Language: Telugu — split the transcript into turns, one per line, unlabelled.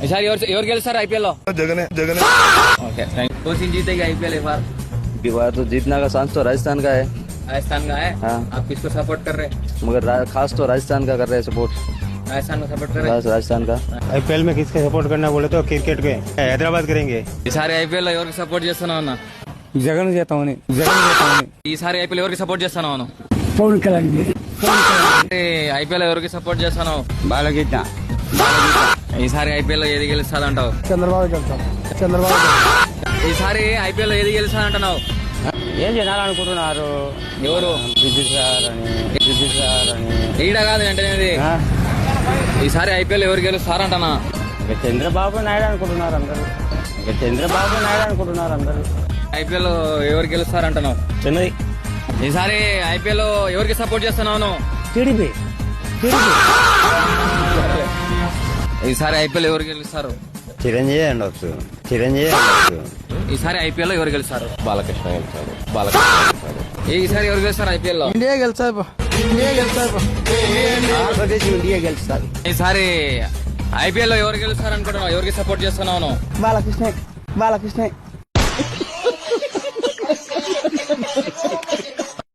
ఈసారి ఎవరు గెలుస్తారు ఐపీఎల్ లో?
जगने जगने
ओके थैंक कौन सी जीतेगी आईपीएल इस बार?
की बार तो जीतना का चांस तो राजस्थान का है,
राजस्थान का है।
हाँ।
आप किसको सपोर्ट कर रहे हैं?
मगर खास तो राजस्थान का कर रहे हैं सपोर्ट,
राजस्थान को सपोर्ट कर रहे
खास राजस्थान का।
ఐపీఎల్ में किसके सपोर्ट करना बोले तो क्रिकेट के हैदराबाद करेंगे।
ఈసారి ఐపీఎల్ లో ఎవరికి సపోర్ట్ చేస్తున్నావు అన్న?
జగన్ చేస్తామని జగన్ చేస్తామని
ఈసారి ఐపీఎల్ ఎవరికి సపోర్ట్ చేస్తున్నావు అన్న?
పవన్ కళ్యాణ్
ఐపీఎల్ ఎవరికి సపోర్ట్ చేస్తున్నావు?
బాలగీత
ఈసారి ఐపీఎల్ లో ఏది గెలుస్తాదంటావు?
చంద్రబాబు చెప్తాం చంద్రబాబు
ఈసారి ఐపీఎల్ లో ఏది గెలుస్తాదంటున్నావు?
ఏం చేయాలనుకుంటున్నారు
ఎవరు?
సార్ అని
ఈడ కాదు అంటే ఈసారి ఐపీఎల్ ఎవరు గెలుస్తారంటనా?
చంద్రబాబు నాయుడు అనుకుంటున్నారు అందరూ, చంద్రబాబు నాయుడు అనుకుంటున్నారు అందరూ.
ఐపీఎల్ లో ఎవరు గెలుస్తారంటున్నావు?
చిన్నది
ఈసారి ఐపీఎల్ లో ఎవరికి సపోర్ట్ చేస్తున్నావు?
టీడీపీ
ఈసారి ఐపీఎల్ ఎవరు గెలుస్తారు?
చిరంజీవి ఉండొచ్చు, చిరంజీవి ఉండొచ్చు.
ఈసారి ఐపీఎల్ లో ఎవరు గెలుస్తారు? బాలకృష్ణ గెలుస్తారు. బాలకృష్ణ గెలుస్తారు. ఈసారి ఎవరు గెలుస్తారు ఐపీఎల్ లో?
ఇండియా గెలుస్తాయి ఇండియా గెలుస్తారు.
ఈసారి ఐపీఎల్ లో ఎవరు గెలుస్తారు అనుకుంటున్నావు? ఎవరికి సపోర్ట్ చేస్తున్నావు?
బాలకృష్ణ